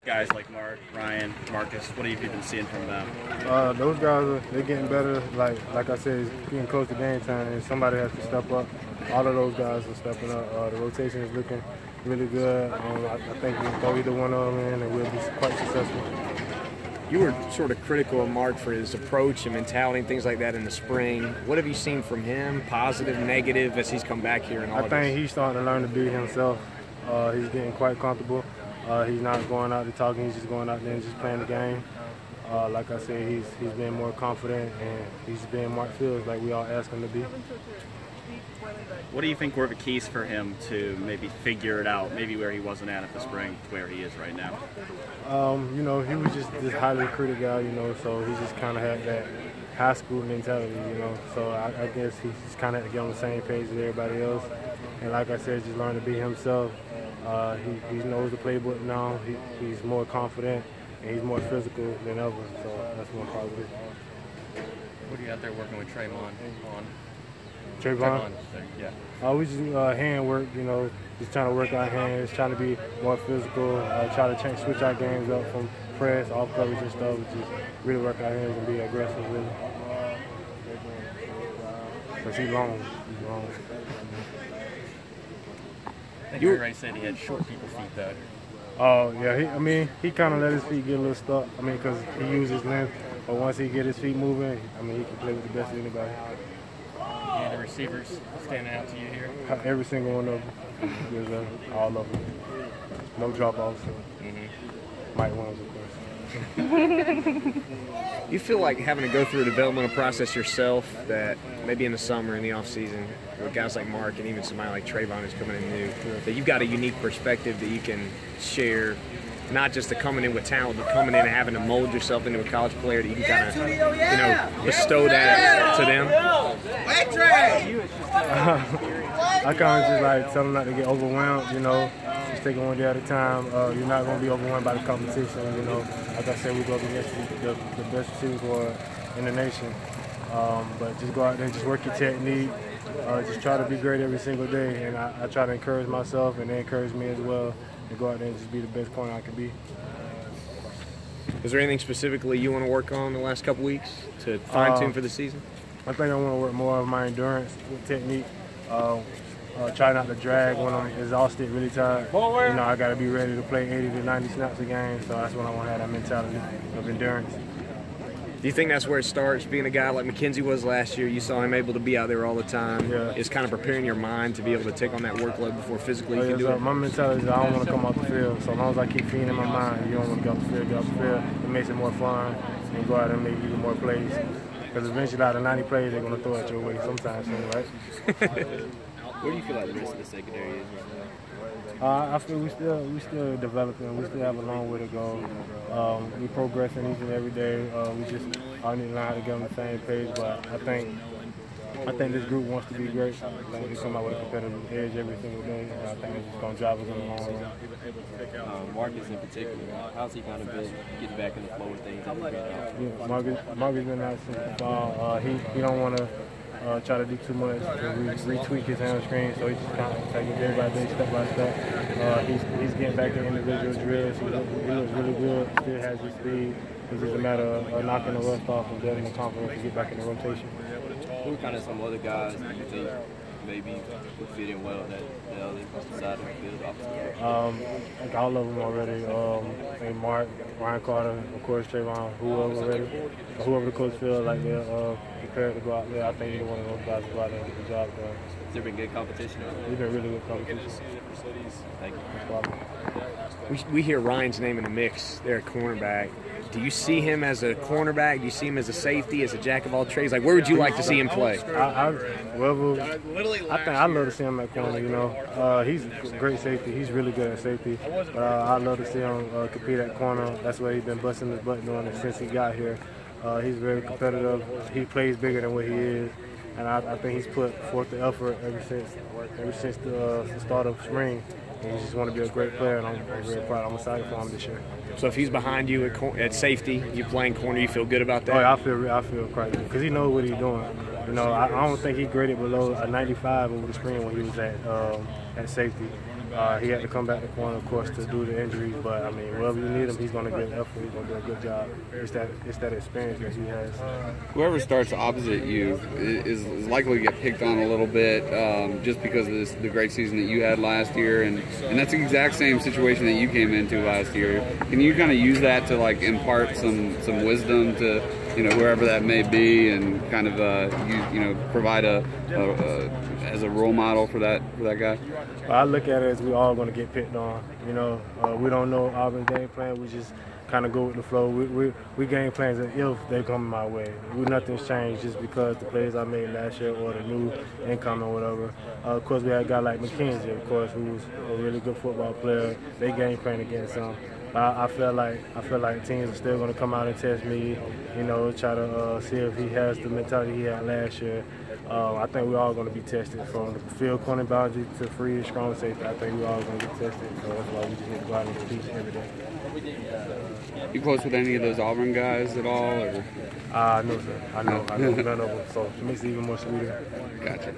Guys like Mark, Ryan, Marcus, what have you been seeing from them? Those guys, they're getting better. Like I said, it's getting close to game time, and somebody has to step up. All of those guys are stepping up. The rotation is looking really good. I think we can throw either one of them in, and we'll be quite successful. You were sort of critical of Mark for his approach and mentality and things like that in the spring. What have you seen from him, positive, negative, as he's come back here? And all I think he's starting to learn to be himself. He's getting quite comfortable. He's not going out there talking. He's just going out there and just playing the game. Like I said, he's been more confident, and he's been Mark Fields like we all asked him to be. What do you think were the keys for him to maybe figure it out, maybe where he wasn't at the spring, to where he is right now? You know, he was just this highly recruited guy, you know, so he just kind of had that high school mentality, you know. So I guess he's kind of get on the same page as everybody else. And like I said, just learn to be himself. He knows the playbook now. He's more confident, and he's more physical than ever, so that's more positive. What are you out there working with Trayvon on? Trayvon? Yeah. We just hand work, you know, just trying to work our hands, trying to be more physical, try to switch our games up from press, off coverage and stuff, just really work our hands and be aggressive with it. Because he's long. I think everybody said he had short people's feet, though. Oh, yeah. He kind of let his feet get a little stuck. Because he uses length. But once he get his feet moving, he can play with the best of anybody. Any of the receivers standing out to you here? Every single one of them. All of them. No drop-offs. Mike Williams, of course. You feel like having to go through a developmental process yourself that maybe in the summer, in the off-season, with guys like Mark and even somebody like Trayvon who's coming in new, that you've got a unique perspective that you can share, not just the coming in with talent, but coming in and having to mold yourself into a college player that you can kind of, bestow that to them? I kind of just like tell them not to get overwhelmed, you know. Just take it one day at a time. You're not going to be overwhelmed by the competition, you know. Like I said, we go against the best receiving corps in the nation. But just go out there and just work your technique. Just try to be great every single day. And I try to encourage myself, and they encourage me as well, to go out there and just be the best corner I can be. Is there anything specifically you want to work on the last couple weeks to fine-tune for the season? I think I want to work more on my endurance with technique. Try not to drag when I'm exhausted, really tired. You know, I got to be ready to play 80 to 90 snaps a game, so that's when I want to have that mentality of endurance. Do you think that's where it starts, being a guy like McKenzie was last year? You saw him able to be out there all the time. Yeah. It's kind of preparing your mind to be able to take on that workload before physically you can do it? My mentality is I don't want to come off the field, so as long as I keep feeding in my mind, you don't want to get off the field. It makes it more fun, and go out and make even more plays. Because eventually out of 90 plays, they're going to throw it your way sometime soon, right? Where do you feel like the rest of the secondary is right now? I feel we still developing. We still have a long way to go. We progressing each and every day. We just all need to learn how to get on the same page. But I think this group wants to be great. I think we come out with a competitive edge every single day. And I think it's just going to drive us in the long run. Marcus in particular, how's he kind of been getting back in the flow of things? Marcus been out since the fall. He don't want to try to do too much to retweak his hamstring, so he's just kind of taking day by day, step by step. He's getting back to individual drills. He looks really good, still has his speed. It's just a matter of knocking the rust off and building the confidence to get back in the rotation. Who are kind of some other guys that you think maybe would fit in well that the other side of the field opposite? Like all of them already. Mark, Ryan Carter, of course, Trayvon, whoever the coach feels like they're prepared to go out there. I think either one of those guys go out there and get the job done. Has there been good competition? There's been really good competition. Thank you. We hear Ryan's name in the mix there at cornerback. Do you see him as a cornerback? Do you see him as a safety, as a jack of all trades? Like, where would you like to see him play? I think I'd love to see him at corner, you know. He's a great safety. He's really good at safety. I'd love to see him compete at corner. That's what he's been busting his butt doing since he got here. He's very competitive. He plays bigger than what he is. And I think he's put forth the effort ever since the start of spring. And he just want to be a great player, and I'm very proud. I'm excited for him this year. So if he's behind you at safety, you playing corner, you feel good about that? Oh, yeah, I feel quite good because he knows what he's doing. You know, I don't think he graded below a 95 over the screen when he was at safety. He had to come back to corner, of course, to do the injuries. But I mean, wherever you need him, he's going to get effort. He's going to do a good job. It's that experience that he has. Whoever starts opposite you is likely to get picked on a little bit, just because of the great season that you had last year, and that's the exact same situation that you came into last year. Can you kind of use that to like impart some wisdom to whoever that may be, and kind of provide as a role model for that guy? Well, I look at it as we all going to get picked on. We don't know Auburn's game plan. We just kind of go with the flow. We game plans as if they come my way. Nothing's changed just because the plays I made last year or the new income or whatever. Of course, we had a guy like McKenzie, of course, who's a really good football player. They game plan against him. I feel like teams are still going to come out and test me, try to see if he has the mentality he had last year. I think we're all going to be tested from the field corner boundary to free, strong safety. I think we're all going to get tested, so that's why we just need to go out and compete every day. You close with any of those Auburn guys at all? Or? No, sir. I know none of them, so it makes it even more sweeter. Gotcha.